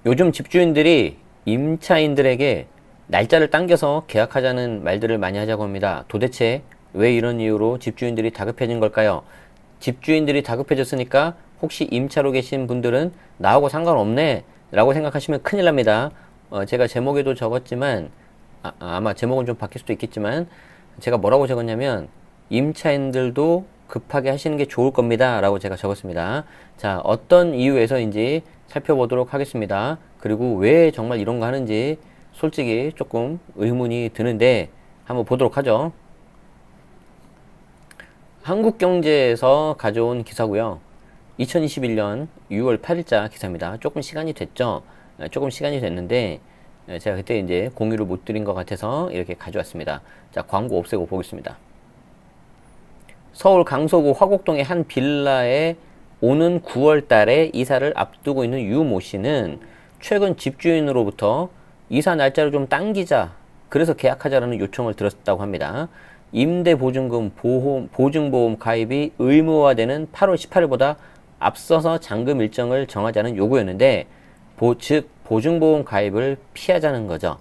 요즘 집주인들이 임차인들에게 날짜를 당겨서 계약하자는 말들을 많이 하자고 합니다. 도대체 왜 이런 이유로 집주인들이 다급해진 걸까요? 집주인들이 다급해졌으니까 혹시 임차로 계신 분들은 나하고 상관없네 라고 생각하시면 큰일 납니다. 제가 제목에도 적었지만 아마 제목은 좀 바뀔 수도 있겠지만 제가 뭐라고 적었냐면 임차인들도 급하게 하시는 게 좋을 겁니다 라고 제가 적었습니다. 자, 어떤 이유에서인지 살펴보도록 하겠습니다. 그리고 왜 정말 이런 거 하는지 솔직히 조금 의문이 드는데 한번 보도록 하죠. 한국경제에서 가져온 기사고요. 2021년 6월 8일자 기사입니다. 조금 시간이 됐죠. 조금 시간이 됐는데 제가 그때 이제 공유를 못 드린 것 같아서 이렇게 가져왔습니다. 자, 광고 없애고 보겠습니다. 서울 강서구 화곡동의 한 빌라에 오는 9월 달에 이사를 앞두고 있는 유모 씨는 최근 집주인으로부터 이사 날짜를 좀 당기자, 그래서 계약하자라는 요청을 들었다고 합니다. 임대보증금 보증보험 가입이 의무화되는 8월 18일보다 앞서서 잔금 일정을 정하자는 요구였는데, 즉 보증보험 가입을 피하자는 거죠.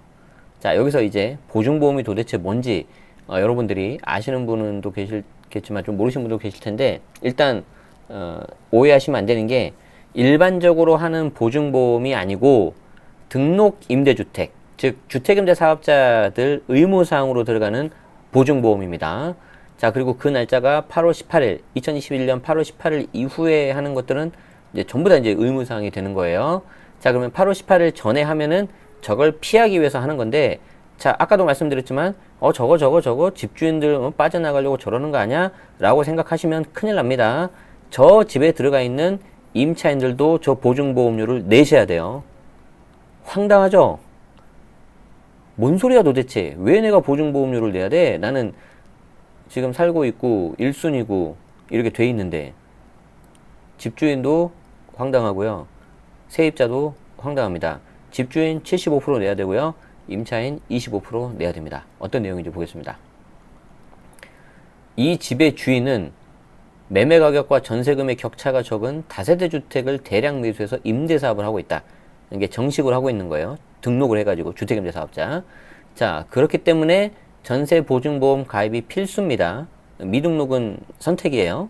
자, 여기서 이제 보증보험이 도대체 뭔지 여러분들이 아시는 분도 계시겠지만 좀 모르시는 분도 계실 텐데, 일단 오해하시면 안 되는 게, 일반적으로 하는 보증보험이 아니고 등록 임대주택, 즉 주택임대 사업자들 의무사항으로 들어가는 보증보험입니다. 자, 그리고 그 날짜가 8월 18일, 2021년 8월 18일 이후에 하는 것들은 이제 전부 다 이제 의무사항이 되는 거예요. 자, 그러면 8월 18일 전에 하면은 저걸 피하기 위해서 하는 건데, 자, 아까도 말씀드렸지만 저거 집주인들 빠져나가려고 저러는 거 아니야? 라고 생각하시면 큰일 납니다. 저 집에 들어가 있는 임차인들도 저 보증보험료를 내셔야 돼요. 황당하죠? 뭔 소리야 도대체? 왜 내가 보증보험료를 내야 돼? 나는 지금 살고 있고 1순위고 이렇게 돼 있는데. 집주인도 황당하고요. 세입자도 황당합니다. 집주인 75% 내야 되고요. 임차인 25% 내야 됩니다. 어떤 내용인지 보겠습니다. 이 집의 주인은 매매 가격과 전세금의 격차가 적은 다세대 주택을 대량 매수해서 임대 사업을 하고 있다. 이게 정식으로 하고 있는 거예요. 등록을 해가지고 주택임대 사업자. 자, 그렇기 때문에 전세 보증보험 가입이 필수입니다. 미등록은 선택이에요.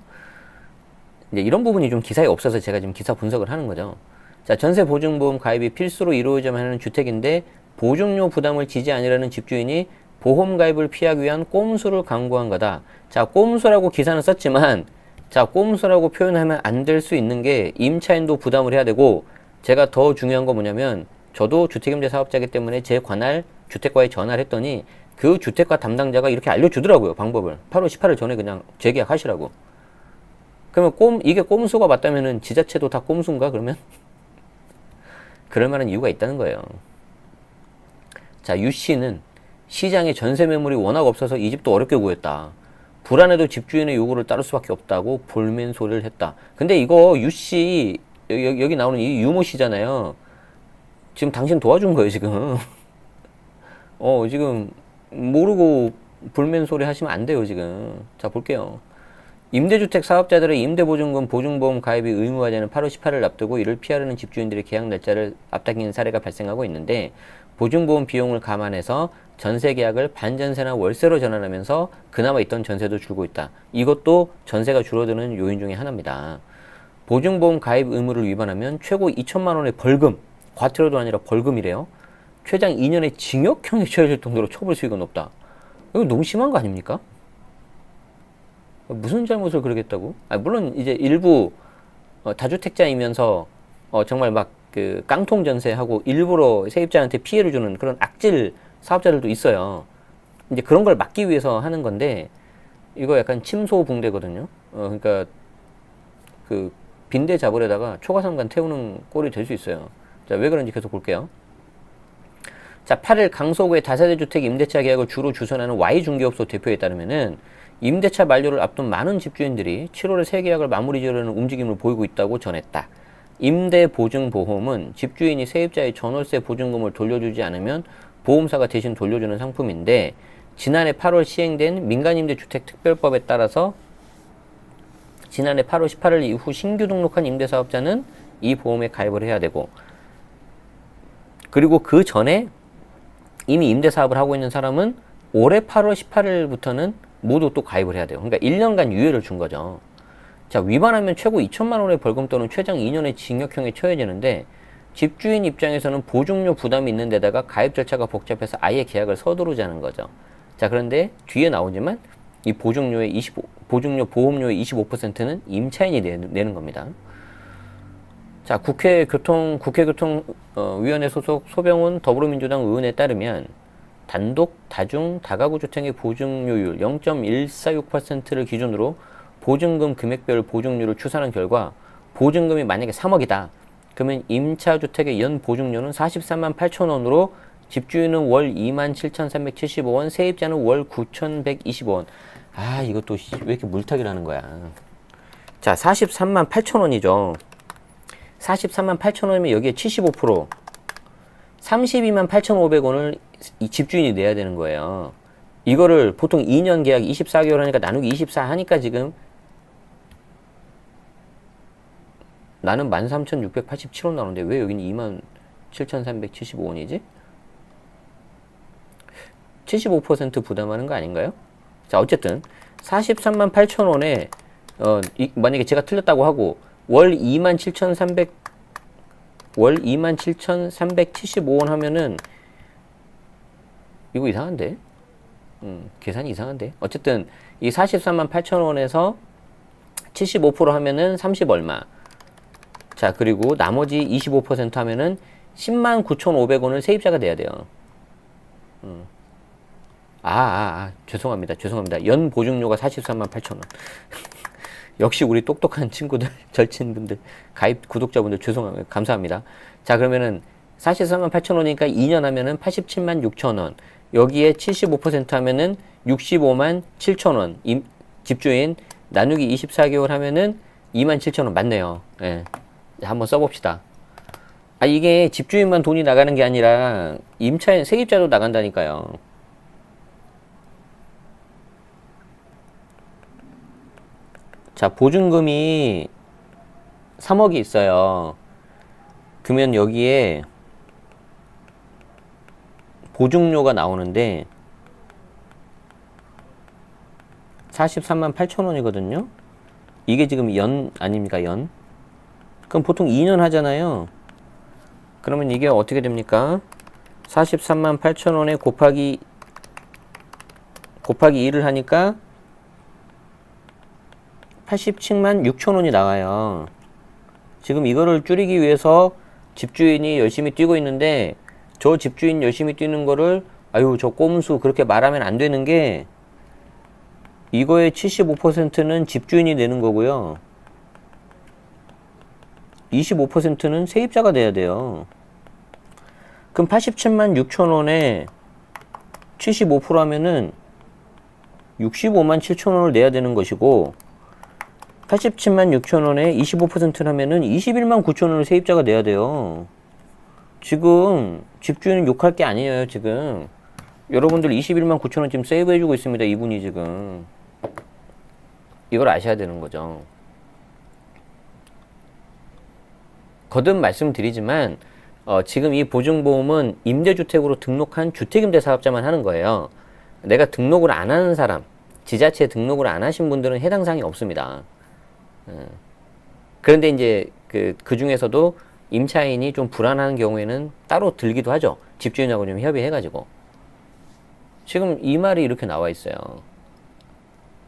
이제 이런 부분이 좀 기사에 없어서 제가 지금 기사 분석을 하는 거죠. 자, 전세 보증보험 가입이 필수로 이루어져야만 하는 주택인데 보증료 부담을 지지 않으려는 집주인이 보험 가입을 피하기 위한 꼼수를 강구한 거다. 자, 꼼수라고 기사는 썼지만, 자, 꼼수라고 표현하면 안 될 수 있는 게 임차인도 부담을 해야 되고, 제가 더 중요한 거 뭐냐면, 저도 주택임대 사업자이기 때문에 제 관할 주택과에 전화를 했더니 그 주택과 담당자가 이렇게 알려주더라고요, 방법을. 8월 18일 전에 그냥 재계약하시라고. 그러면 이게 꼼수가 맞다면은 지자체도 다 꼼수인가, 그러면? 그럴 만한 이유가 있다는 거예요. 자, 유 씨는 시장에 전세 매물이 워낙 없어서 이 집도 어렵게 구했다. 불안해도 집주인의 요구를 따를 수밖에 없다고 볼멘 소리를 했다. 근데 이거 유 씨, 여기 나오는 이 유모 씨잖아요. 지금 당신 도와준 거예요, 지금. 지금 모르고 불멘 소리 하시면 안 돼요, 지금. 자, 볼게요. 임대주택 사업자들의 임대보증금 보증보험 가입이 의무화되는 8월 18일 앞두고 이를 피하려는 집주인들의 계약 날짜를 앞당기는 사례가 발생하고 있는데, 보증보험 비용을 감안해서 전세 계약을 반전세나 월세로 전환하면서 그나마 있던 전세도 줄고 있다. 이것도 전세가 줄어드는 요인 중에 하나입니다. 보증보험 가입 의무를 위반하면 최고 2천만 원의 벌금, 과태료도 아니라 벌금이래요. 최장 2년의 징역형에 처해질 정도로 처벌 수위가 높다. 이거 너무 심한 거 아닙니까? 무슨 잘못을 그러겠다고? 물론 이제 일부 다주택자이면서 정말 막 그 깡통 전세하고 일부러 세입자한테 피해를 주는 그런 악질 사업자들도 있어요. 이제 그런 걸 막기 위해서 하는 건데, 이거 약간 침소붕대거든요. 그러니까 그 빈대 잡으려다가 초과상관 태우는 꼴이 될 수 있어요. 자, 왜 그런지 계속 볼게요. 자, 8일 강서구의 다세대 주택 임대차 계약을 주로 주선하는 Y중개업소 대표에 따르면은 임대차 만료를 앞둔 많은 집주인들이 7월에 새 계약을 마무리 지으려는 움직임을 보이고 있다고 전했다. 임대보증보험은 집주인이 세입자의 전월세 보증금을 돌려주지 않으면 보험사가 대신 돌려주는 상품인데, 지난해 8월 시행된 민간임대주택특별법에 따라서 지난해 8월 18일 이후 신규 등록한 임대사업자는 이 보험에 가입을 해야 되고, 그리고 그 전에 이미 임대사업을 하고 있는 사람은 올해 8월 18일부터는 모두 또 가입을 해야 돼요. 그러니까 1년간 유예를 준 거죠. 자, 위반하면 최고 2천만 원의 벌금 또는 최장 2년의 징역형에 처해지는데 집주인 입장에서는 보증료 부담이 있는 데다가 가입 절차가 복잡해서 아예 계약을 서두르자는 거죠. 자, 그런데 뒤에 나오지만 이 보증료 보험료의 25%는 임차인이 내는 겁니다. 자, 국회교통위원회 소속 소병훈 더불어민주당 의원에 따르면 단독, 다중, 다가구 주택의 보증료율 0.146%를 기준으로 보증금 금액별 보증료를 추산한 결과 보증금이 만약에 3억이다. 그러면 임차주택의 연 보증료는 43만 8천 원으로 집주인은 월 2만 7,375원, 세입자는 월 9,125원. 아, 이것도 왜 이렇게 물타기라는 거야. 자, 43만 8천 원이죠. 43만 8천 원이면 여기에 75%, 32만 8,500원을 이 집주인이 내야 되는 거예요. 이거를 보통 2년 계약 24개월 하니까 나누기 24 하니까 지금 나는 13,687원 나오는데 왜 여기는 27,375원이지? 75% 부담하는 거 아닌가요? 자, 어쨌든 43만 8천 원에 만약에 제가 틀렸다고 하고 월 27,375원 하면은 이거 이상한데? 계산이 이상한데? 어쨌든 이 43만 8천 원에서 75% 하면은 30 얼마. 자, 그리고 나머지 25% 하면은 10만 9,500원을 세입자가 내야 돼요. 죄송합니다. 연 보증료가 43만 8천 원. 역시 우리 똑똑한 친구들, 절친분들, 가입 구독자분들 죄송합니다. 감사합니다. 자, 그러면은 43만 8천 원이니까 2년 하면은 87만 6천 원. 여기에 75% 하면은 65만 7천 원. 집주인 나누기 24개월 하면은 2만 7천 원 맞네요. 예. 한번 써봅시다. 이게 집주인만 돈이 나가는 게 아니라 임차인, 세입자도 나간다니까요. 자, 보증금이 3억이 있어요. 그러면 여기에 보증료가 나오는데 43만 8천 원이거든요. 이게 지금 연 아닙니까? 연. 그럼 보통 2년 하잖아요. 그러면 이게 어떻게 됩니까? 43만 8천 원에 곱하기 2를 하니까 87만 6천 원이 나와요. 지금 이거를 줄이기 위해서 집주인이 열심히 뛰고 있는데 저 집주인 열심히 뛰는 거를 저 꼼수 그렇게 말하면 안 되는 게 이거의 75%는 집주인이 내는 거고요. 25%는 세입자가 내야 돼요. 그럼 87만 6천 원에 75% 하면은 65만 7천 원을 내야 되는 것이고 87만 6천 원에 25%라면은 21만 9천 원을 세입자가 내야 돼요. 지금 집주인은 욕할 게 아니에요. 지금 여러분들 21만 9천 원 지금 세이브 해주고 있습니다. 이분이 지금 이걸 아셔야 되는 거죠. 거듭 말씀드리지만 지금 이 보증보험은 임대주택으로 등록한 주택임대사업자만 하는 거예요. 내가 등록을 안 하는 사람, 지자체에 등록을 안 하신 분들은 해당 사항이 없습니다. 그런데 이제 그 중에서도 임차인이 좀 불안한 경우에는 따로 들기도 하죠. 집주인하고 좀 협의해가지고. 지금 이 말이 이렇게 나와 있어요.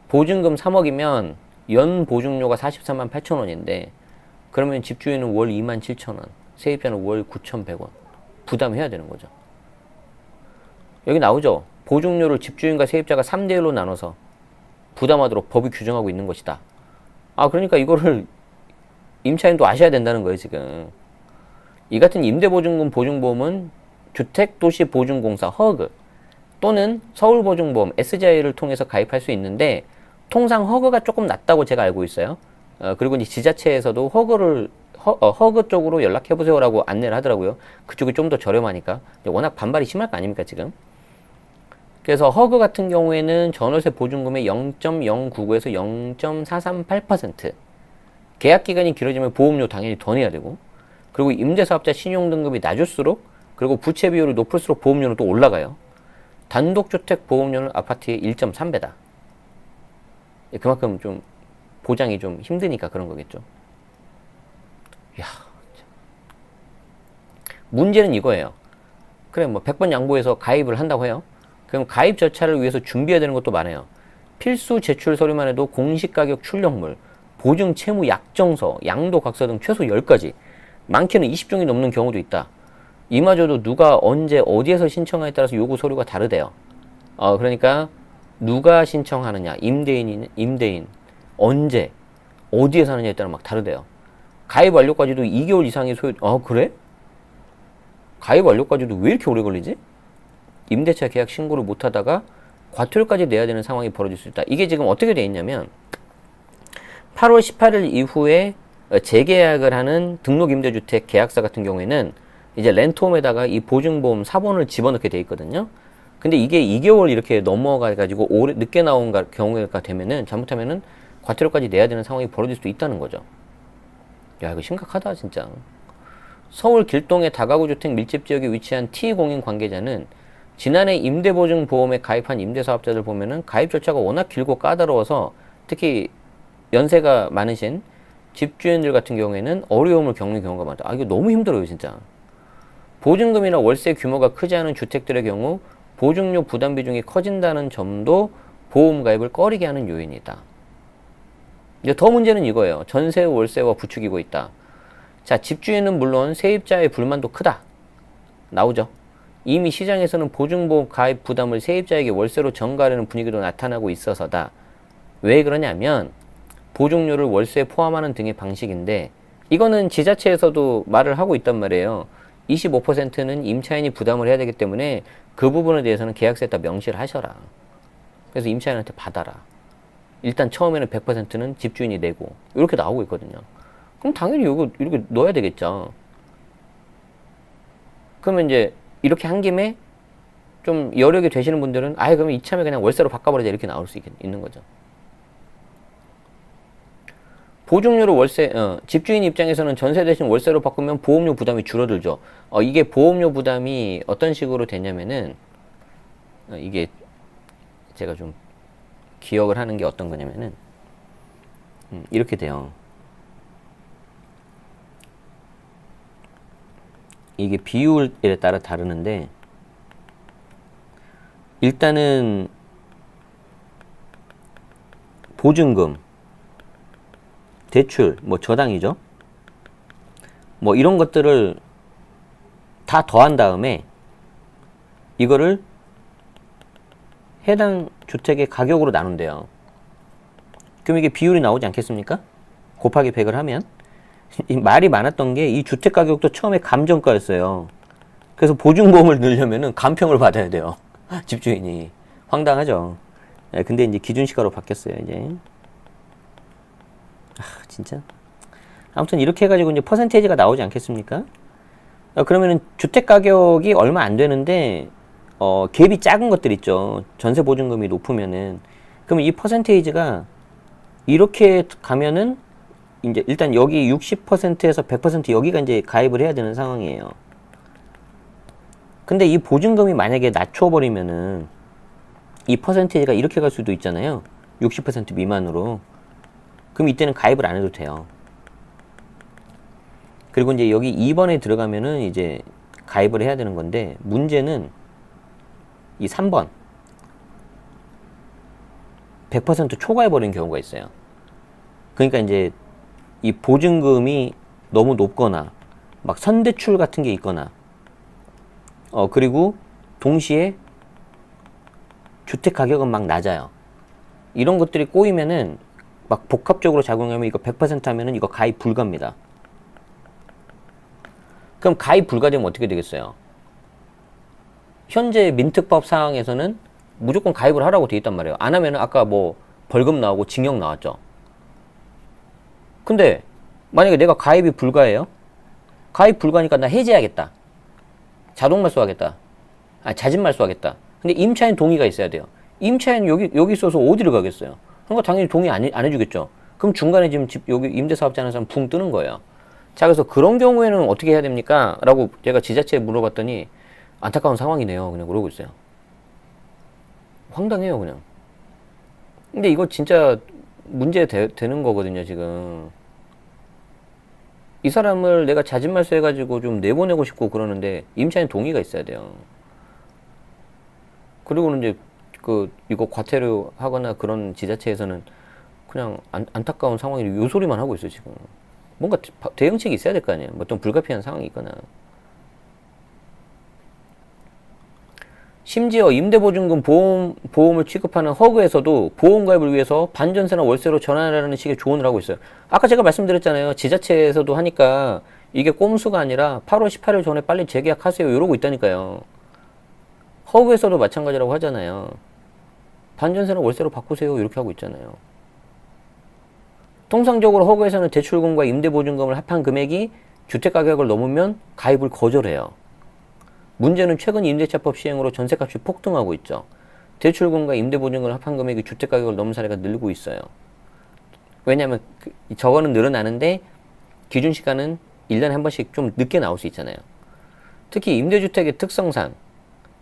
보증금 3억이면 연 보증료가 43만 8천 원인데 그러면 집주인은 월 2만 7천 원, 세입자는 월 9,100원 부담해야 되는 거죠. 여기 나오죠. 보증료를 집주인과 세입자가 3대1로 나눠서 부담하도록 법이 규정하고 있는 것이다. 그러니까 이거를 임차인도 아셔야 된다는 거예요, 지금. 이 같은 임대보증금 보증보험은 주택도시보증공사 허그 또는 서울보증보험 SGI를 통해서 가입할 수 있는데 통상 허그가 조금 낮다고 제가 알고 있어요. 그리고 이제 지자체에서도 허그 쪽으로 연락해보세요라고 안내를 하더라고요. 그쪽이 좀 더 저렴하니까. 워낙 반발이 심할 거 아닙니까, 지금. 그래서 허그 같은 경우에는 전월세 보증금의 0.099에서 0.438%. 계약 기간이 길어지면 보험료 당연히 더 내야 되고, 그리고 임대사업자 신용등급이 낮을수록 그리고 부채 비율이 높을수록 보험료는 또 올라가요. 단독주택 보험료는 아파트의 1.3배다. 그만큼 좀 보장이 좀 힘드니까 그런 거겠죠. 야, 문제는 이거예요. 그래, 뭐 100번 양보해서 가입을 한다고 해요. 그럼 가입 절차를 위해서 준비해야 되는 것도 많아요. 필수 제출 서류만 해도 공시가격 출력물, 보증 채무 약정서, 양도각서 등 최소 10가지, 많게는 20종이 넘는 경우도 있다. 이마저도 누가 언제 어디에서 신청하에 따라서 요구 서류가 다르대요. 그러니까 누가 신청하느냐, 임대인, 언제, 어디에서 하느냐에 따라 막 다르대요. 가입 완료까지도 2개월 이상의 소요. 그래? 가입 완료까지도 왜 이렇게 오래 걸리지? 임대차 계약 신고를 못하다가 과태료까지 내야 되는 상황이 벌어질 수 있다. 이게 지금 어떻게 돼 있냐면 8월 18일 이후에 재계약을 하는 등록임대주택 계약사 같은 경우에는 이제 렌트홈에다가 이 보증보험 사본을 집어넣게 돼 있거든요. 근데 이게 2개월 이렇게 넘어가가지고 오래 늦게 나온 경우가 되면은 잘못하면은 과태료까지 내야 되는 상황이 벌어질 수도 있다는 거죠. 야, 이거 심각하다 진짜. 서울 길동의 다가구 주택 밀집 지역에 위치한 T공인 관계자는 지난해 임대보증보험에 가입한 임대사업자들 보면은 가입 절차가 워낙 길고 까다로워서 특히 연세가 많으신 집주인들 같은 경우에는 어려움을 겪는 경우가 많다. 이거 너무 힘들어요 진짜. 보증금이나 월세 규모가 크지 않은 주택들의 경우 보증료 부담 비중이 커진다는 점도 보험 가입을 꺼리게 하는 요인이다. 이제 더 문제는 이거예요. 전세 월세와 부추기고 있다. 자, 집주인은 물론 세입자의 불만도 크다. 나오죠. 이미 시장에서는 보증보험 가입 부담을 세입자에게 월세로 전가하려는 분위기도 나타나고 있어서다. 왜 그러냐면 보증료를 월세에 포함하는 등의 방식인데 이거는 지자체에서도 말을 하고 있단 말이에요. 25%는 임차인이 부담을 해야 되기 때문에 그 부분에 대해서는 계약서에다 명시를 하셔라. 그래서 임차인한테 받아라. 일단 처음에는 100%는 집주인이 내고 이렇게 나오고 있거든요. 그럼 당연히 이거 이렇게 넣어야 되겠죠. 그러면 이제 이렇게 한 김에 좀 여력이 되시는 분들은 그러면 이참에 그냥 월세로 바꿔버리자 이렇게 나올 수 있는 거죠. 보증료를 집주인 입장에서는 전세 대신 월세로 바꾸면 보험료 부담이 줄어들죠. 이게 보험료 부담이 어떤 식으로 되냐면은 이게 제가 좀 기억을 하는 게 어떤 거냐면은 이렇게 돼요. 이게 비율에 따라 다르는데 일단은 보증금, 대출, 뭐 저당이죠. 뭐 이런 것들을 다 더한 다음에 이거를 해당 주택의 가격으로 나눈대요. 그럼 이게 비율이 나오지 않겠습니까? 곱하기 100을 하면 말이 많았던 게 이 주택 가격도 처음에 감정가였어요. 그래서 보증보험을 넣으려면은 감평을 받아야 돼요. 집주인이. 황당하죠. 근데 이제 기준시가로 바뀌었어요, 이제. 진짜. 아무튼 이렇게 해가지고 이제 퍼센테이지가 나오지 않겠습니까? 그러면은 주택 가격이 얼마 안 되는데, 갭이 작은 것들 있죠. 전세 보증금이 높으면은. 그러면 이 퍼센테이지가 이렇게 가면은 이제 일단 여기 60%에서 100% 여기가 이제 가입을 해야 되는 상황이에요. 근데 이 보증금이 만약에 낮춰버리면은 이 퍼센테이지가 이렇게 갈 수도 있잖아요. 60% 미만으로. 그럼 이때는 가입을 안 해도 돼요. 그리고 이제 여기 2번에 들어가면은 이제 가입을 해야 되는 건데 문제는 이 3번 100% 초과해버린 경우가 있어요. 그러니까 이제 이 보증금이 너무 높거나 막 선대출 같은 게 있거나 그리고 동시에 주택 가격은 막 낮아요. 이런 것들이 꼬이면은 막 복합적으로 작용하면 이거 100% 하면은 이거 가입 불가입니다. 그럼 가입 불가되면 어떻게 되겠어요? 현재 민특법 상황에서는 무조건 가입을 하라고 돼 있단 말이에요. 안 하면은 아까 뭐 벌금 나오고 징역 나왔죠. 근데 만약에 내가 가입이 불가해요? 가입 불가니까 나 해지해야겠다. 자동 말소하겠다. 자진 말소하겠다. 근데 임차인 동의가 있어야 돼요. 임차인 여기 있어서 어디를 가겠어요? 그러니까 당연히 동의 안 해주겠죠. 그럼 중간에 지금 여기 임대사업자 하는 사람 붕 뜨는 거예요. 자, 그래서 그런 경우에는 어떻게 해야 됩니까? 라고 제가 지자체에 물어봤더니 안타까운 상황이네요. 그냥 그러고 있어요. 황당해요, 그냥. 근데 이거 진짜 되는 거거든요, 지금. 이 사람을 내가 자진말소 해가지고 좀 내보내고 싶고 그러는데 임차인 동의가 있어야 돼요. 그리고는 이제 이거 과태료 하거나 그런 지자체에서는 그냥 안타까운 상황이 요 소리만 하고 있어요, 지금. 뭔가 대응책이 있어야 될 거 아니에요. 뭐 어떤 불가피한 상황이 있거나. 심지어 임대보증금 보험을 취급하는 허그에서도 보험가입을 위해서 반전세나 월세로 전환하라는 식의 조언을 하고 있어요. 아까 제가 말씀드렸잖아요. 지자체에서도 하니까 이게 꼼수가 아니라 8월 18일 전에 빨리 재계약하세요. 이러고 있다니까요. 허그에서도 마찬가지라고 하잖아요. 반전세나 월세로 바꾸세요. 이렇게 하고 있잖아요. 통상적으로 허그에서는 대출금과 임대보증금을 합한 금액이 주택가격을 넘으면 가입을 거절해요. 문제는 최근 임대차법 시행으로 전세값이 폭등하고 있죠. 대출금과 임대보증금을 합한 금액이 주택가격을 넘은 사례가 늘고 있어요. 왜냐하면 저거는 늘어나는데 기준시가는 1년에 한 번씩 좀 늦게 나올 수 있잖아요. 특히 임대주택의 특성상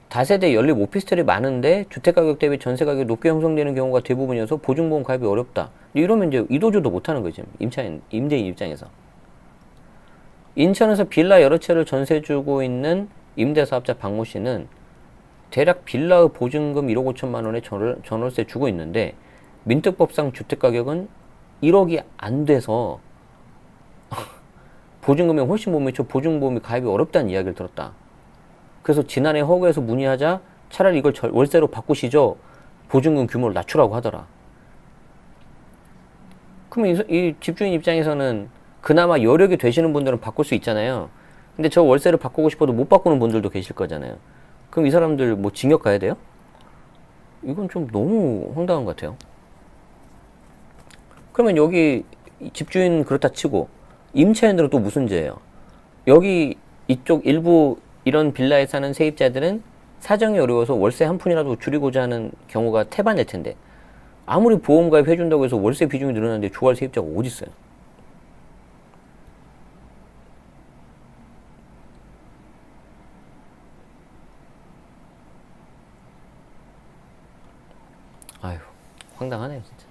다세대 연립 오피스텔이 많은데 주택가격 대비 전세가격이 높게 형성되는 경우가 대부분이어서 보증보험 가입이 어렵다. 이러면 이제 이도저도 못하는 거지. 임대인 입장에서. 인천에서 빌라 여러 채를 전세 주고 있는 임대사업자 박모 씨는 대략 빌라의 보증금 1억 5천만 원에 전월세 주고 있는데 민특법상 주택가격은 1억이 안 돼서 보증금이 훨씬 못 미쳐 보증보험이 가입이 어렵다는 이야기를 들었다. 그래서 지난해 허그에서 문의하자 차라리 이걸 월세로 바꾸시죠. 보증금 규모를 낮추라고 하더라. 그러면 이 집주인 입장에서는 그나마 여력이 되시는 분들은 바꿀 수 있잖아요. 근데 저 월세를 바꾸고 싶어도 못 바꾸는 분들도 계실 거잖아요. 그럼 이 사람들 뭐 징역 가야 돼요? 이건 좀 너무 황당한 것 같아요. 그러면 여기 집주인 그렇다 치고 임차인들은 또 무슨 죄예요? 여기 이쪽 일부 이런 빌라에 사는 세입자들은 사정이 어려워서 월세 한 푼이라도 줄이고자 하는 경우가 태반일 텐데 아무리 보험가입 해준다고 해서 월세 비중이 늘어나는데 좋아할 세입자가 어디 있어요? 아휴, 황당하네요, 진짜.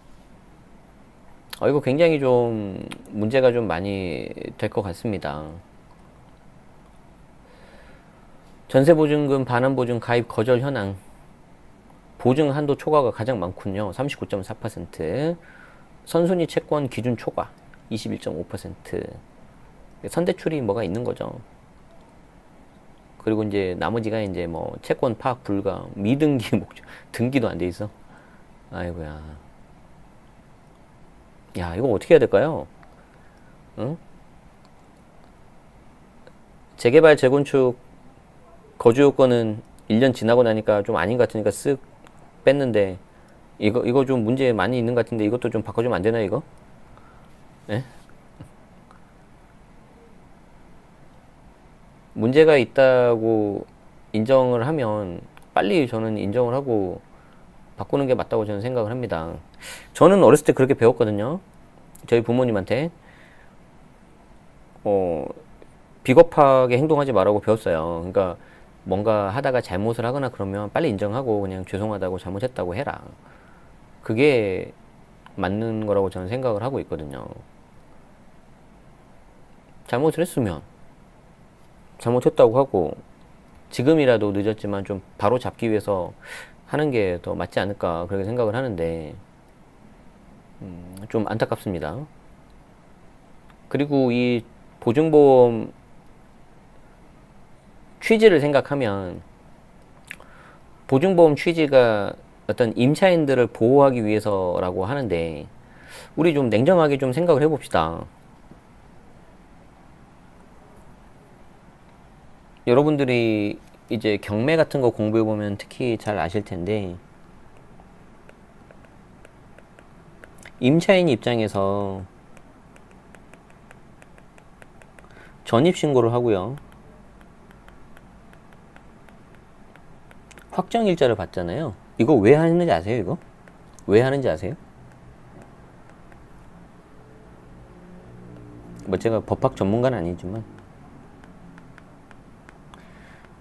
이거 굉장히 좀 문제가 좀 많이 될 것 같습니다. 전세보증금 반환보증 가입 거절 현황. 보증 한도 초과가 가장 많군요. 39.4%. 선순위 채권 기준 초과 21.5%. 선대출이 뭐가 있는 거죠. 그리고 이제 나머지가 이제 뭐 채권 파악 불가, 미등기 목적, 등기도 안 돼 있어. 아이고야. 야, 이거 어떻게 해야 될까요? 응? 재개발, 재건축, 거주 요건은 1년 지나고 나니까 좀 아닌 것 같으니까 쓱 뺐는데, 이거 좀 문제 많이 있는 것 같은데, 이것도 좀 바꿔주면 안 되나, 이거? 예? 문제가 있다고 인정을 하면, 빨리 저는 인정을 하고, 바꾸는 게 맞다고 저는 생각을 합니다. 저는 어렸을 때 그렇게 배웠거든요. 저희 부모님한테 비겁하게 행동하지 말라고 배웠어요. 그러니까 뭔가 하다가 잘못을 하거나 그러면 빨리 인정하고 그냥 죄송하다고 잘못했다고 해라. 그게 맞는 거라고 저는 생각을 하고 있거든요. 잘못을 했으면 잘못했다고 하고 지금이라도 늦었지만 좀 바로 잡기 위해서 하는 게 더 맞지 않을까 그렇게 생각을 하는데 좀 안타깝습니다. 그리고 이 보증보험 취지를 생각하면 보증보험 취지가 어떤 임차인들을 보호하기 위해서라고 하는데 우리 좀 냉정하게 좀 생각을 해봅시다. 여러분들이 이제 경매 같은 거 공부해보면 특히 잘 아실 텐데 임차인 입장에서 전입신고를 하고요. 확정일자를 받잖아요. 이거 왜 하는지 아세요? 이거? 왜 하는지 아세요? 뭐 제가 법학 전문가는 아니지만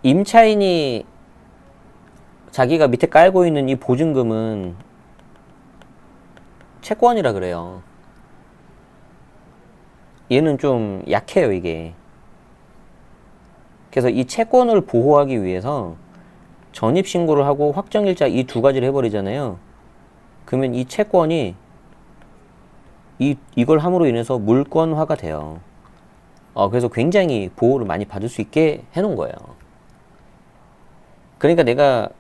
임차인이 자기가 밑에 깔고 있는 이 보증금은 채권이라 그래요. 얘는 좀 약해요, 이게. 그래서 이 채권을 보호하기 위해서 전입신고를 하고 확정일자 이 두 가지를 해버리잖아요. 그러면 이 채권이 이걸 함으로 인해서 물권화가 돼요. 그래서 굉장히 보호를 많이 받을 수 있게 해놓은 거예요. 그러니까 내가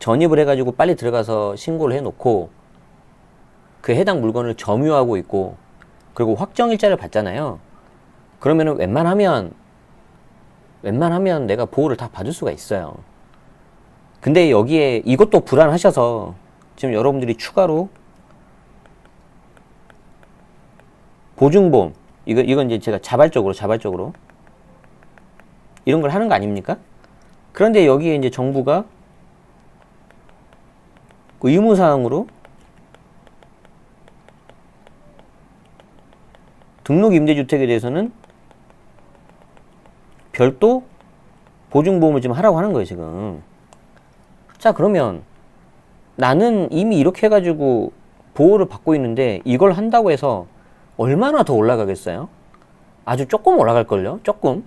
전입을 해가지고 빨리 들어가서 신고를 해놓고 그 해당 물건을 점유하고 있고 그리고 확정일자를 받잖아요. 그러면은 웬만하면 내가 보호를 다 받을 수가 있어요. 근데 여기에 이것도 불안하셔서 지금 여러분들이 추가로 보증보험 이건 이제 제가 자발적으로 이런 걸 하는 거 아닙니까? 그런데 여기에 이제 정부가 그 의무사항으로 등록 임대주택에 대해서는 별도 보증보험을 지금 하라고 하는 거예요, 지금. 자, 그러면 나는 이미 이렇게 해가지고 보호를 받고 있는데 이걸 한다고 해서 얼마나 더 올라가겠어요? 아주 조금 올라갈걸요? 조금.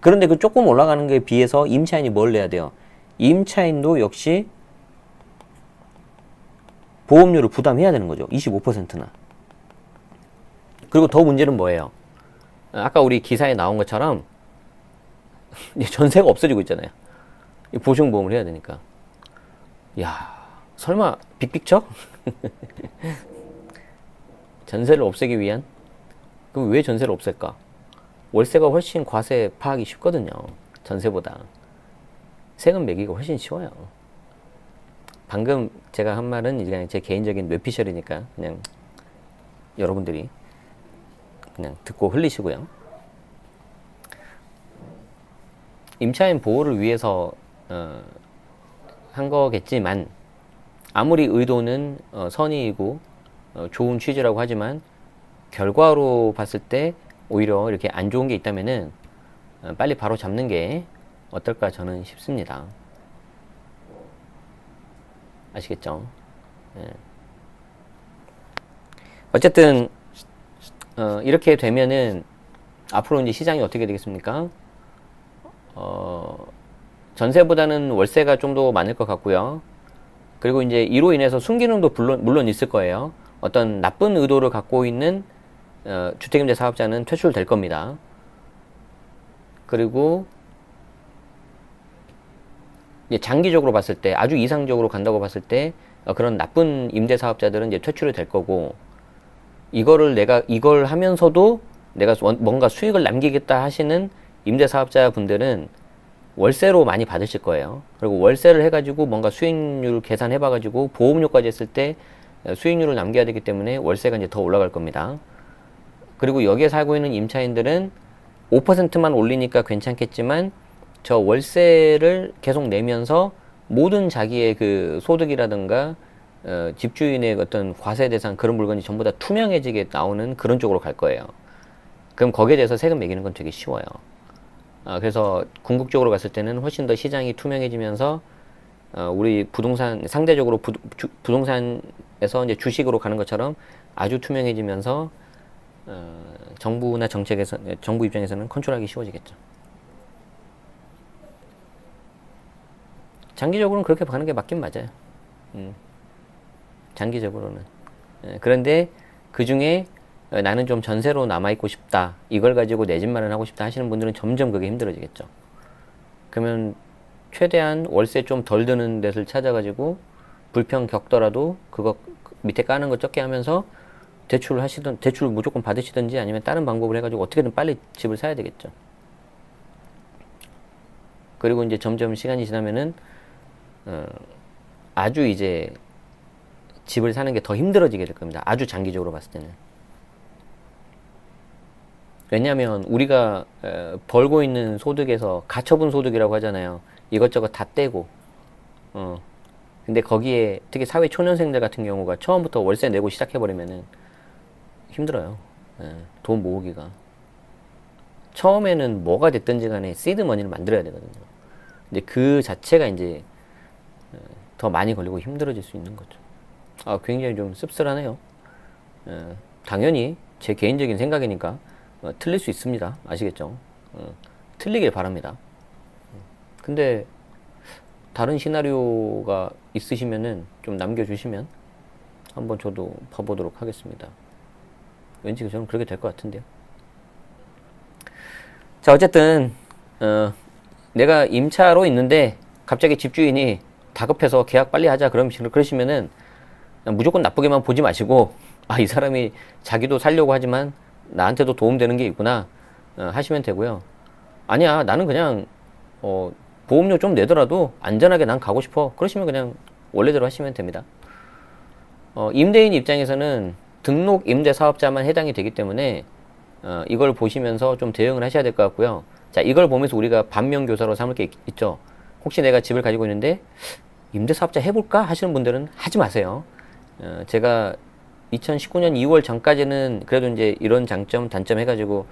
그런데 그 조금 올라가는 거에 비해서 임차인이 뭘 내야 돼요? 임차인도 역시 보험료를 부담해야 되는 거죠. 25%나. 그리고 더 문제는 뭐예요? 아까 우리 기사에 나온 것처럼 전세가 없어지고 있잖아요. 보증보험을 해야 되니까. 야, 설마 빅픽처? 전세를 없애기 위한? 그럼 왜 전세를 없앨까? 월세가 훨씬 과세 파악이 쉽거든요. 전세보다. 세금 매기가 훨씬 쉬워요. 방금 제가 한 말은 그냥 제 개인적인 뇌피셜이니까 그냥 여러분들이 그냥 듣고 흘리시고요. 임차인 보호를 위해서 한 거겠지만 아무리 의도는 선의이고 좋은 취지라고 하지만 결과로 봤을 때 오히려 이렇게 안 좋은 게 있다면은 빨리 바로 잡는 게 어떨까 저는 싶습니다. 아시겠죠? 예. 어쨌든 이렇게 되면은 앞으로 이제 시장이 어떻게 되겠습니까? 전세보다는 월세가 좀 더 많을 것 같고요. 그리고 이제 이로 인해서 순기능도 물론 있을 거예요. 어떤 나쁜 의도를 갖고 있는 주택임대 사업자는 퇴출될 겁니다. 그리고 이제 장기적으로 봤을 때, 아주 이상적으로 간다고 봤을 때 그런 나쁜 임대 사업자들은 이제 퇴출이 될 거고, 이걸 하면서도 내가 뭔가 수익을 남기겠다 하시는 임대 사업자 분들은 월세로 많이 받으실 거예요. 그리고 월세를 해가지고 뭔가 수익률 계산해봐가지고 보험료까지 했을 때 수익률을 남겨야 되기 때문에 월세가 이제 더 올라갈 겁니다. 그리고 여기에 살고 있는 임차인들은 5%만 올리니까 괜찮겠지만 저 월세를 계속 내면서 모든 자기의 그 소득이라든가 집주인의 어떤 과세 대상 그런 물건이 전부 다 투명해지게 나오는 그런 쪽으로 갈 거예요. 그럼 거기에 대해서 세금 매기는 건 되게 쉬워요. 그래서 궁극적으로 봤을 때는 훨씬 더 시장이 투명해지면서 우리 부동산 상대적으로 부동산에서 이제 주식으로 가는 것처럼 아주 투명해지면서 정부나 정부 입장에서는 컨트롤하기 쉬워지겠죠. 장기적으로는 그렇게 가는 게 맞긴 맞아요. 장기적으로는. 그런데 그 중에 나는 좀 전세로 남아있고 싶다, 이걸 가지고 내 집 마련하고 싶다 하시는 분들은 점점 그게 힘들어지겠죠. 그러면 최대한 월세 좀 덜 드는 데를 찾아가지고 불평 겪더라도 그거 밑에 까는 거 적게 하면서 대출 무조건 받으시든지 아니면 다른 방법을 해가지고 어떻게든 빨리 집을 사야 되겠죠. 그리고 이제 점점 시간이 지나면은 아주 이제 집을 사는 게 더 힘들어지게 될 겁니다. 아주 장기적으로 봤을 때는. 왜냐하면 우리가 벌고 있는 소득에서 가처분 소득이라고 하잖아요. 이것저것 다 떼고 근데 거기에 특히 사회 초년생들 같은 경우가 처음부터 월세 내고 시작해버리면은 힘들어요. 돈 모으기가. 처음에는 뭐가 됐든지 간에 시드 머니를 만들어야 되거든요. 근데 그 자체가 이제 더 많이 걸리고 힘들어질 수 있는 거죠. 굉장히 좀 씁쓸하네요. 당연히 제 개인적인 생각이니까 틀릴 수 있습니다. 아시겠죠? 틀리길 바랍니다. 근데 다른 시나리오가 있으시면은 좀 남겨주시면 한번 저도 봐보도록 하겠습니다. 왠지 저는 그렇게 될 것 같은데요. 자, 어쨌든 내가 임차로 있는데 갑자기 집주인이 다급해서 계약 빨리 하자 그러시면은 무조건 나쁘게만 보지 마시고, 이 사람이 자기도 살려고 하지만 나한테도 도움되는 게 있구나 하시면 되고요. 아니야, 나는 그냥 보험료 좀 내더라도 안전하게 난 가고 싶어, 그러시면 그냥 원래대로 하시면 됩니다. 임대인 입장에서는 등록 임대 사업자만 해당이 되기 때문에 이걸 보시면서 좀 대응을 하셔야 될 것 같고요. 자, 이걸 보면서 우리가 반면교사로 삼을 게 있죠. 혹시 내가 집을 가지고 있는데 임대 사업자 해볼까 하시는 분들은 하지 마세요. 제가 2019년 2월 전까지는 그래도 이제 이런 장점, 단점 해가지고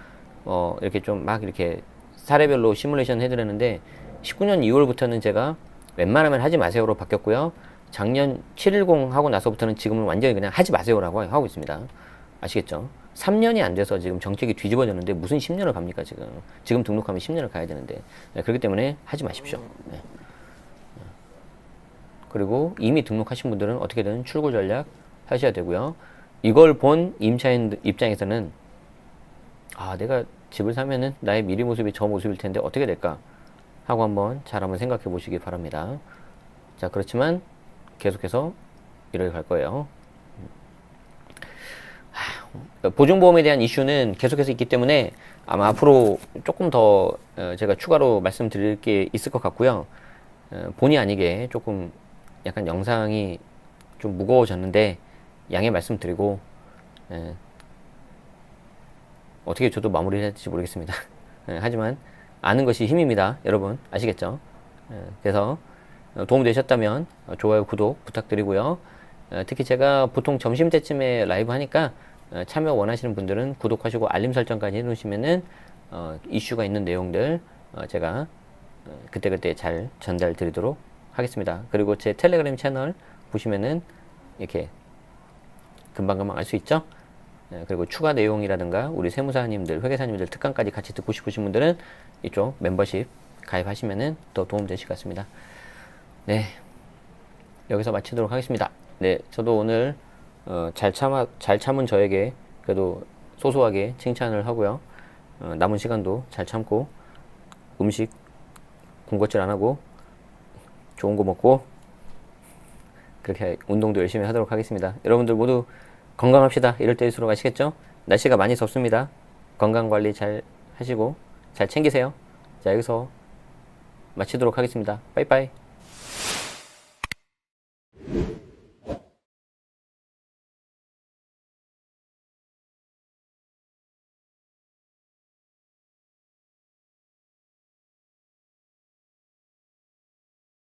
이렇게 좀 막 이렇게 사례별로 시뮬레이션 해드렸는데, 19년 2월부터는 제가 웬만하면 하지 마세요로 바뀌었고요. 작년 710 하고 나서부터는 지금은 완전히 그냥 하지 마세요라고 하고 있습니다. 아시겠죠? 3년이 안 돼서 지금 정책이 뒤집어졌는데 무슨 10년을 갑니까, 지금. 지금 등록하면 10년을 가야 되는데. 그렇기 때문에 하지 마십시오. 그리고 이미 등록하신 분들은 어떻게든 출고 전략 하셔야 되고요. 이걸 본 임차인 입장에서는 내가 집을 사면은 나의 미래 모습이 저 모습일 텐데 어떻게 될까 하고 한번 생각해 보시기 바랍니다. 자, 그렇지만 계속해서 이렇게 갈 거예요. 보증보험에 대한 이슈는 계속해서 있기 때문에 아마 앞으로 조금 더 제가 추가로 말씀드릴 게 있을 것 같고요. 본의 아니게 조금 약간 영상이 좀 무거워졌는데 양해 말씀드리고, 어떻게 저도 마무리를 해야 될지 모르겠습니다. 하지만 아는 것이 힘입니다. 여러분 아시겠죠? 그래서 도움되셨다면 좋아요, 구독 부탁드리고요. 특히 제가 보통 점심때쯤에 라이브 하니까 참여 원하시는 분들은 구독하시고 알림 설정까지 해놓으시면은 이슈가 있는 내용들 제가 그때그때 잘 전달 드리도록 하겠습니다. 그리고 제 텔레그램 채널 보시면은 이렇게 금방금방 알 수 있죠? 그리고 추가 내용이라든가 우리 세무사님들, 회계사님들 특강까지 같이 듣고 싶으신 분들은 이쪽 멤버십 가입하시면은 더 도움 되실 것 같습니다. 네, 여기서 마치도록 하겠습니다. 네, 저도 오늘 잘 참은 저에게 그래도 소소하게 칭찬을 하고요. 남은 시간도 잘 참고 음식 군것질 안 하고 좋은 거 먹고 그렇게 운동도 열심히 하도록 하겠습니다. 여러분들 모두 건강합시다. 이럴 때일수록 아시겠죠? 날씨가 많이 덥습니다. 건강관리 잘 하시고 잘 챙기세요. 자, 여기서 마치도록 하겠습니다. 빠이빠이.